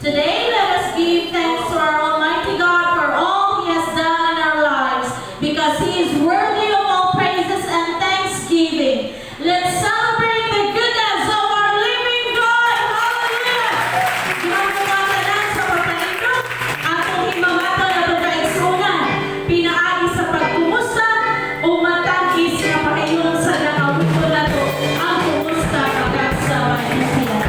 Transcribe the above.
Today, let us give thanks to our Almighty God for all He has done in our lives, because He is worthy of all praises and thanksgiving. Let's celebrate the goodness of our living God. Hallelujah! Gumagawa sa pagpapalinod, atong himamato na pagkaigsunan, pinaagi sa pagkumusta, o matangis na pakayon sa nakawuto na to, ang kumusta pagkakasama ng sila.